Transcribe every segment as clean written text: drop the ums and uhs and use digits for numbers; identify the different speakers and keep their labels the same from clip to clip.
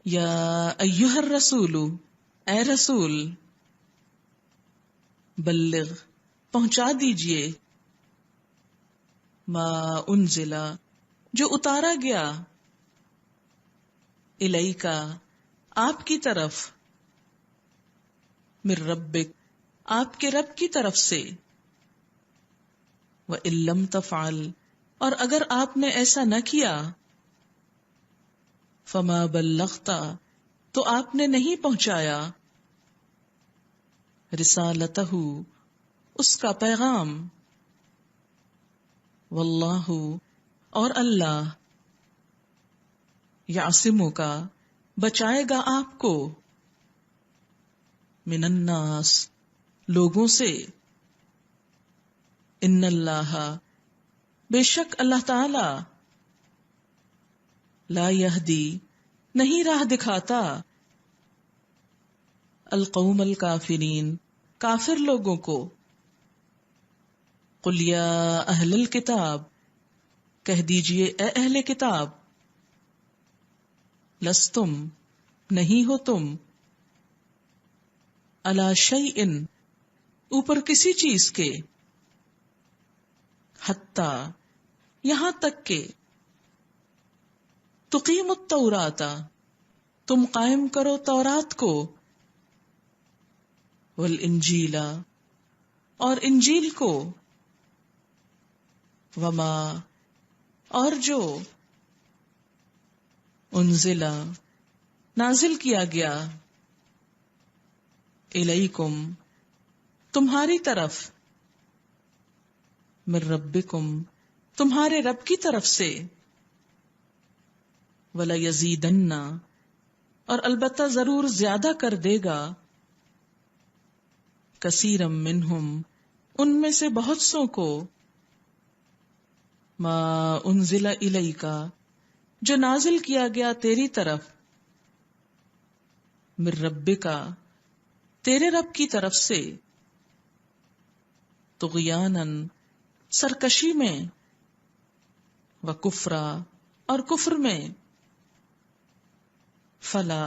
Speaker 1: یا ایھا الرسول، اے رسول، بلغ، پہنچا دیجئے، ما انزل، جو اتارا گیا، الیکا، آپ کی طرف، من ربک، آپ کے رب کی طرف سے، وَإِن لَّمْ تَفْعَلْ، اور اگر آپ نے ایسا نہ کیا، فَمَا بَلَّغْتَ، تو آپ نے نہیں پہنچایا، رسالتہ، اس کا پیغام، واللہ، اور اللہ، یعصمک، بچائے گا آپ کو، من الناس، لوگوں سے، ان اللہ، بے شک اللہ تعالی، لا یہدی، نہیں راہ دکھاتا، القوم الکافرین، کافر لوگوں کو، قل یا اہل الکتاب، کہہ دیجئے اے اہل کتاب، لستم، نہیں ہو تم، علی شیء، اوپر کسی چیز کے، حتی، یہاں تک کہ، تقیم التوراۃ، تم قائم کرو تورات کو، والانجیل، اور انجیل کو، وما، اور جو، انزل، نازل کیا گیا، الیکم، تمہاری طرف، من ربکم، تمہارے رب کی طرف سے، وَلَيَزِيدَنَّ، اور البتہ ضرور زیادہ کر دے گا، کثیرا منہم، ان میں سے بہت سو کو، ما انزل الیک، جو نازل کیا گیا تیری طرف، من ربک، تیرے رب کی طرف سے، طغیانا، سرکشی میں، وکفرا، اور کفر میں، فلا،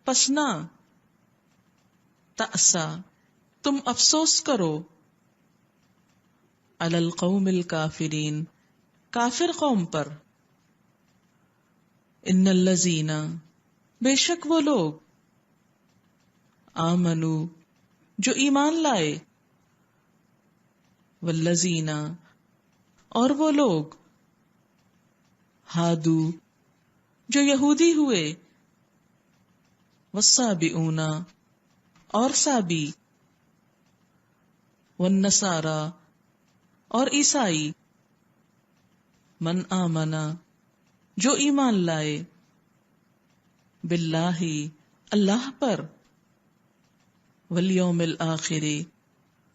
Speaker 1: پس نہ، تأسا، تم افسوس کرو، علی القوم الکافرین، کافر قوم پر، ان الذین، بے شک وہ لوگ، آمنو، جو ایمان لائے، والذین، اور وہ لوگ، ہادو، جو یہودی ہوئے، والسابئون، اور سابی، والنصارى، اور عیسائی، من آمنا، جو ایمان لائے، باللہ، اللہ پر، والیوم الآخر،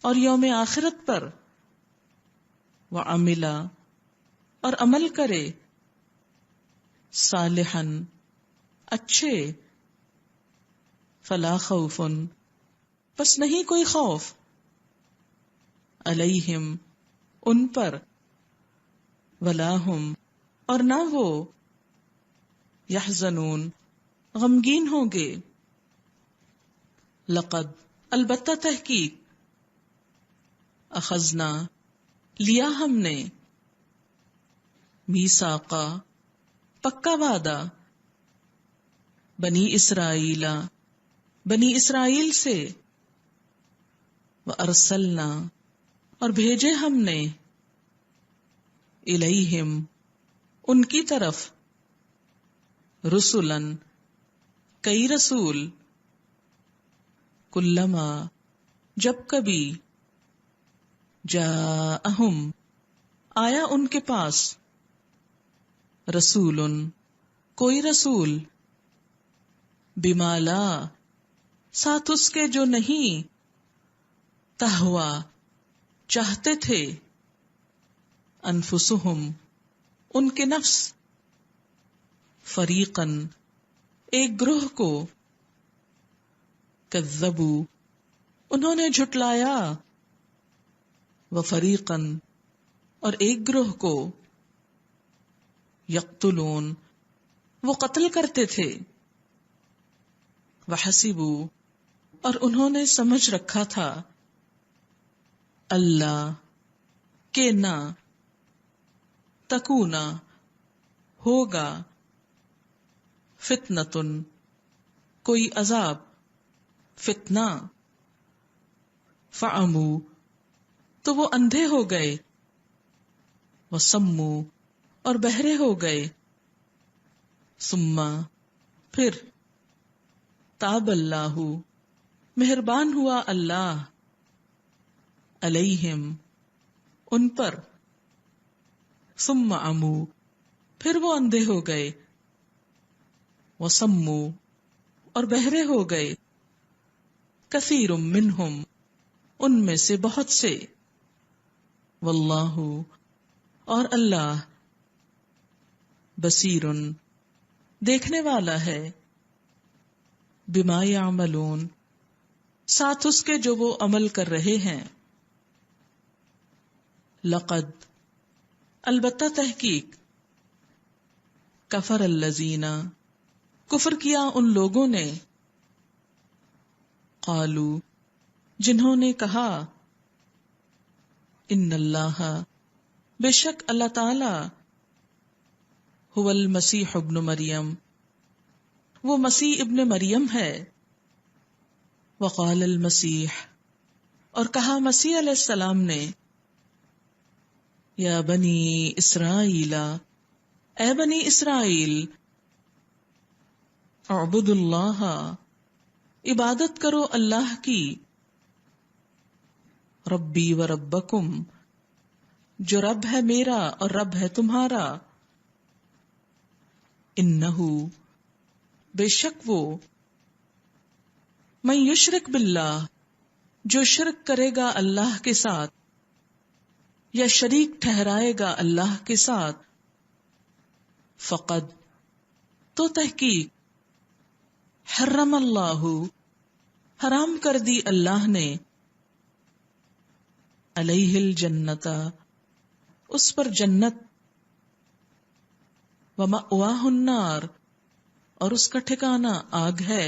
Speaker 1: اور یوم آخرت پر، وعمل، اور عمل کرے، صالحا، اچھے، فلا خوف، پس نہیں کوئی خوف، علیہم، ان پر، ولا ہم، اور نہ وہ، یحزنون، غمگین ہوں گے، لقد، البتہ تحقیق، اخذنا، لیا ہم نے، میثاقا، پکا وعدہ، بنی اسرائیل، بنی اسرائیل سے، وارسلنا، اور بھیجے ہم نے، الیہم، ان کی طرف، رسلاً، کئی رسول، کلما، جب کبھی، جاءہم، آیا ان کے پاس، رسول، کوئی رسول، بما لا، ساتھ اس کے جو نہیں، تہوا، چاہتے تھے، انفسہم، ان کے نفس، فریقاً، ایک گروہ کو، کذبوا، انہوں نے جھٹلایا، وفریقاً، اور ایک گروہ کو، یقتلون، وہ قتل کرتے تھے، وحسبوا، اور انہوں نے سمجھ رکھا تھا، اللہ کہ نہ، تکونا ہوگا، فتنتن کوئی عذاب، فتنہ، فعموا تو وہ اندھے ہو گئے، وسموا اور بہرے ہو گئے، ثم پھر، تاب اللہ مہربان ہوا اللہ، علیہم ان پر، ثم عموا پھر وہ اندھے ہو گئے، وسموا اور بہرے ہو گئے، کثیر منہم ان میں سے بہت سے، واللہ اور اللہ، بصیر دیکھنے والا ہے، بما یعملون ساتھ اس کے جو وہ عمل کر رہے ہیں، لقد البتہ تحقیق، کفر الذین کفر کیا ان لوگوں نے، قالو جنہوں نے کہا، ان اللہ بے شک اللہ تعالی، هو المسیح ابن مریم وہ مسیح ابن مریم ہے، وقال المسیح اور کہا مسیح علیہ السلام نے، یا بنی اسرائیل اے بنی اسرائیل، اعبدوا اللہ عبادت کرو اللہ کی، ربی و ربکم جو رب ہے میرا اور رب ہے تمہارا، انہو بے شک وہ، من یشرک باللہ جو شرک کرے گا اللہ کے ساتھ، یا شریک ٹھہرائے گا اللہ کے ساتھ، فقد تو تحقیق، حرم اللہ حرام کر دی اللہ نے، علیہ الجنت اس پر جنت، ومأواہ النار اور اس کا ٹھکانہ آگ ہے،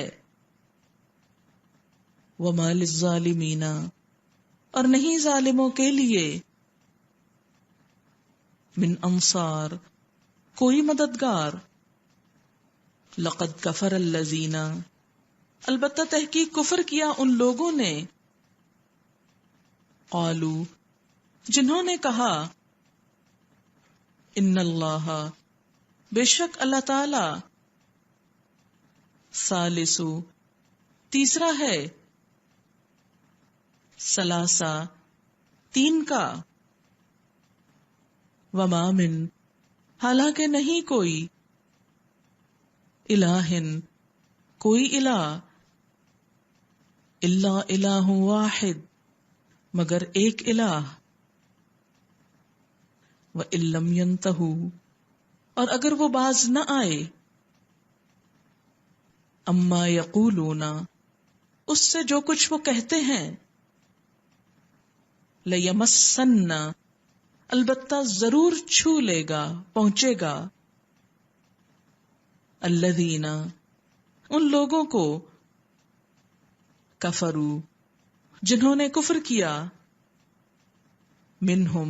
Speaker 1: وما للظالمین اور نہیں ظالموں کے لیے، من انصار کوئی مددگار، لقد کفر الذین البتہ تحقیق کفر کیا ان لوگوں نے، قالو جنہوں نے کہا، ان اللہ بے شک اللہ تعالی، ثالث تیسرا ہے، ثلاثہ تین کا، وما من حالانکہ نہیں کوئی، الہن کوئی الہ، الا الہ واحد مگر ایک الہ، وَإِن لَّمْ يَنْتَهُوا اور اگر وہ باز نہ آئے، اما یقولون اس سے جو کچھ وہ کہتے ہیں، لَيَمَسَّنَّ البتہ ضرور چھو لے گا پہنچے گا، الذین ان لوگوں کو، کفروا جنہوں نے کفر کیا، منہم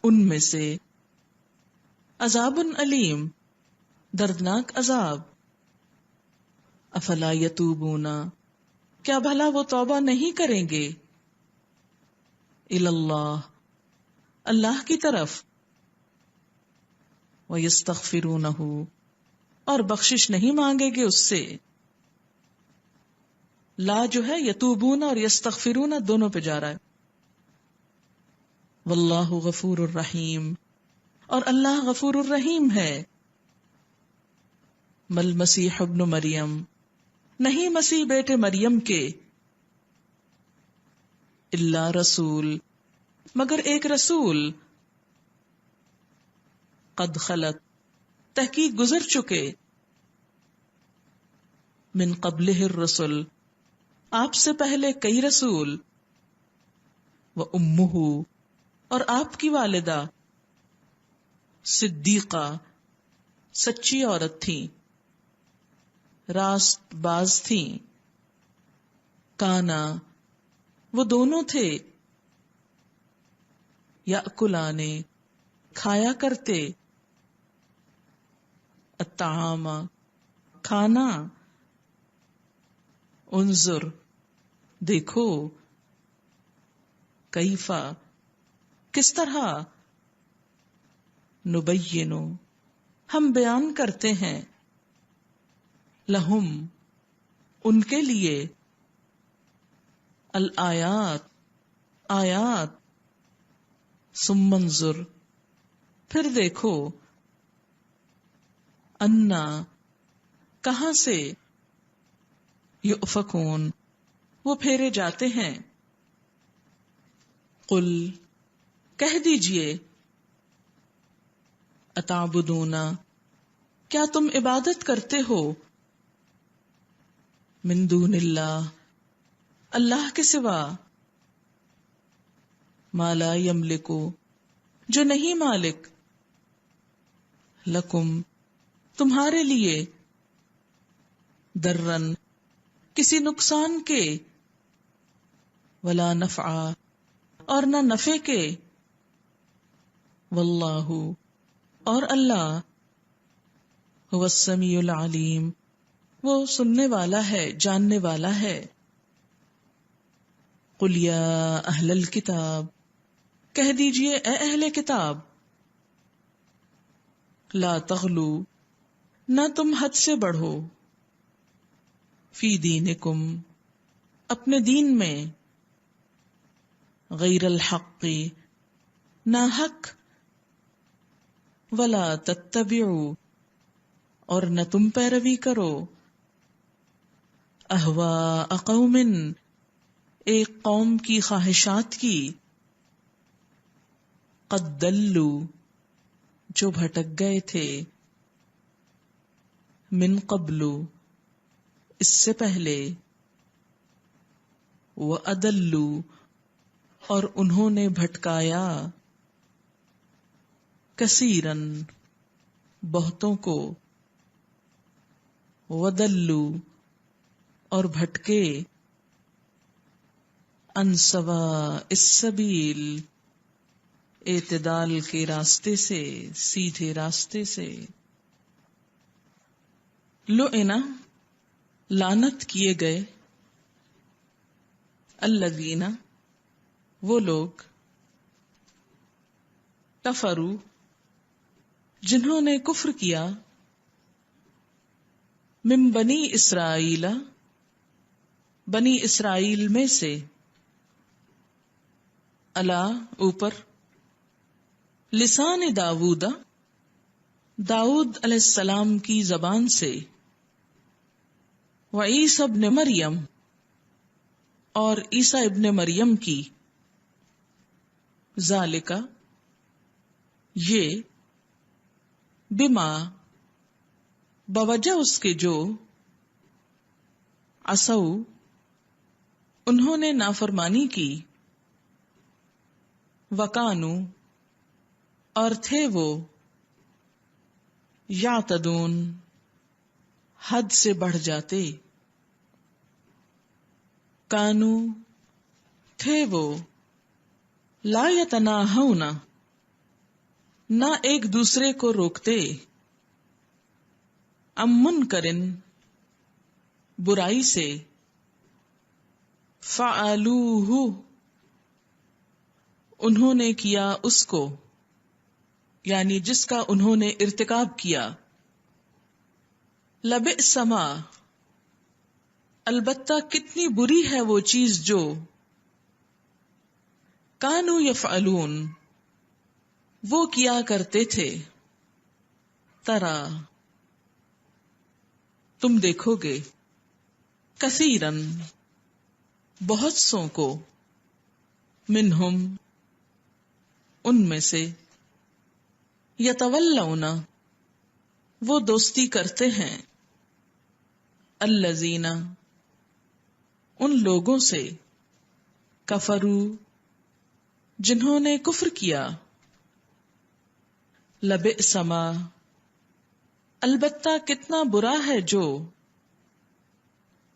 Speaker 1: ان میں سے، عذاب علیم دردناک عذاب، افلا یتوبون کیا بھلا وہ توبہ نہیں کریں گے، اللہ اللہ کی طرف، ویستغفرونہ اور بخشش نہیں مانگے گے اس سے، لا جو ہے یتوبون اور یستغفرون دونوں پہ جا رہا ہے، واللہ غفور الرحیم اور اللہ غفور الرحیم ہے، مل مسیح ابن مریم نہیں مسیح بیٹے مریم کے، الا رسول مگر ایک رسول، قد خلت تحقیق گزر چکے، من قبلہ الرسل آپ سے پہلے کئی رسول، وامہ اور آپ کی والدہ، صدیقہ سچی عورت تھی، راست باز تھیں. کانا وہ دونوں تھے، یأکلانے کھایا کرتے، الطعام کھانا، انظر دیکھو، کیفا کس طرح، نبینو ہم بیان کرتے ہیں، لہم ان کے لیے، الآیات آیات، ثم انظر پھر دیکھو، انا کہاں سے، یؤفکون وہ پھیرے جاتے ہیں. قل کہہ دیجئے، اتعبدون کیا تم عبادت کرتے ہو، من دون اللہ اللہ کے سوا، ما لا یملک جو نہیں مالک، لکم تمہارے لیے، درن کسی نقصان کے، ولا نفعا اور نہ نفع کے، واللہ اور اللہ، هو السمیع العلیم وہ سننے والا ہے جاننے والا ہے. قل یا اہل الکتاب کہہ دیجئے اے اہل کتاب، لا تغلو نہ تم حد سے بڑھو، فی دینکم اپنے دین میں، غیر الحق نا حق، ولا تتبعوا اور نہ تم پیروی کرو، اہواء قوم ایک قوم کی خواہشات کی، قد دلوا جو بھٹک گئے تھے، من قبل اس سے پہلے، وَأَضَلُّوا اور انہوں نے بھٹکایا، کثیرن بہتوں کو، وَضَلُّوا اور بھٹکے، عن سواء السبیل اعتدال کے راستے سے، سیدھے راستے سے. لعن لعنت کیے گئے، الذین وہ لوگ، کفروا جنہوں نے کفر کیا، من بنی اسرائیل بنی اسرائیل میں سے، علی اوپر، لسان داود داؤد علیہ السلام کی زبان سے، وعیسی ابن مریم اور عیسیٰ ابن مریم کی، ذالک یہ، بما بوجہ اس کے جو، عصوا انہوں نے نافرمانی کی، وکانو اور تھے وہ، یعتدون حد سے بڑھ جاتے، کانو تھے وہ، لا یتناہون نہ ایک دوسرے کو روکتے، عن منکر برائی سے، فعلوہ انہوں نے کیا اس کو، یعنی جس کا انہوں نے ارتکاب کیا، لبئس ما البتہ کتنی بری ہے وہ چیز جو، کانو یفعلون وہ کیا کرتے تھے، ترا تم دیکھو گے، کثیرن بہت سوں کو، منہم ان میں سے، یتولون وہ دوستی کرتے ہیں، الذین ان لوگوں سے، کفروا جنہوں نے کفر کیا، لبئس ما البتہ کتنا برا ہے جو،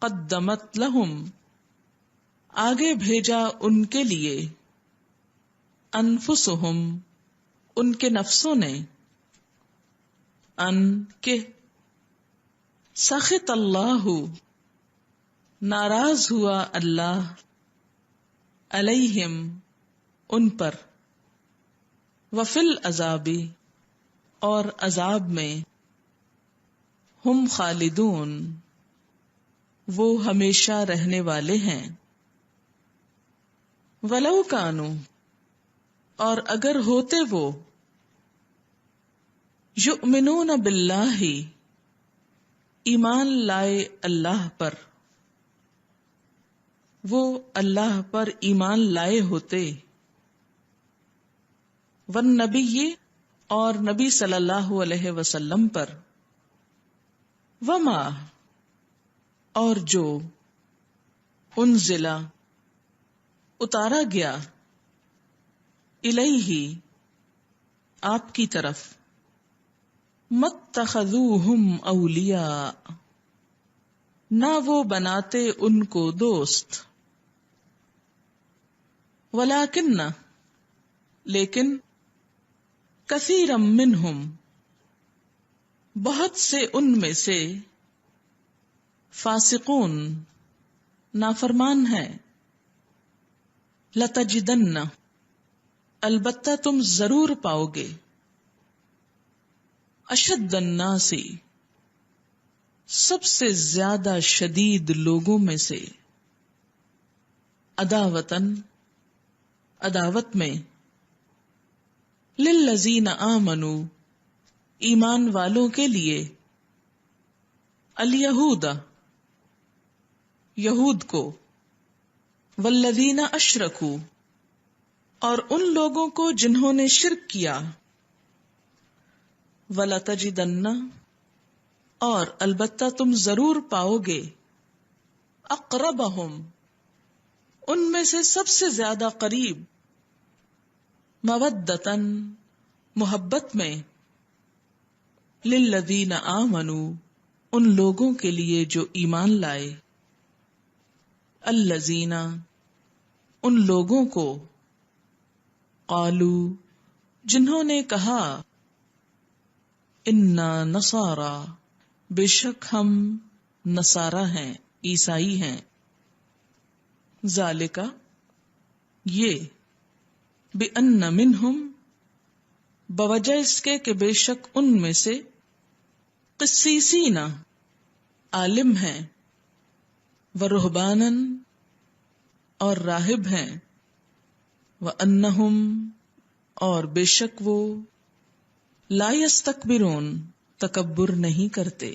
Speaker 1: قدمت لہم آگے بھیجا ان کے لیے، انفسہم ان کے نفسوں نے، ان کے سخط اللہ ناراض ہوا اللہ، علیہم ان پر، وفی العذاب اور عذاب میں، ہم خالدون وہ ہمیشہ رہنے والے ہیں، ولو کانوا اور اگر ہوتے وہ، یؤمنون باللہ ایمان لائے اللہ پر، وہ اللہ پر ایمان لائے ہوتے، والنبی اور نبی صلی اللہ علیہ وسلم پر، وما اور جو انزلا اتارا گیا، الیہ آپ کی طرف، متخذوہم اولیاء نہ وہ بناتے ان کو دوست، ولیکن لیکن کثیرا منہم بہت سے ان میں سے، فاسقون نافرمان ہیں، لتجدن البتہ تم ضرور پاؤ گے، اشد الناس سب سے زیادہ شدید لوگوں میں سے، عداوتن عداوت میں، للذین آمنوا ایمان والوں کے لیے، الیہود یہود کو، والذین اشرکوا اور ان لوگوں کو جنہوں نے شرک کیا، وَلَتَجِدَنَّ اور البتہ تم ضرور پاؤ گے، اقربہم ان میں سے سب سے زیادہ قریب، مودتاً محبت میں، للذین آمنوا ان لوگوں کے لیے جو ایمان لائے، الذین ان لوگوں کو، قالوا جنہوں نے کہا، انا نصارا بے شک ہم نصارہ ہیں، عیسائی ہیں، ذالک یہ، بِأَنَّ مِنْهُمْ بوجہ اس کے کہ بے شک ان میں سے، قسیسین عالم ہیں، ورہبانن اور راہب ہیں، وَأَنَّهُمْ اور بے شک وہ، لا یستکبرون تکبر نہیں کرتے۔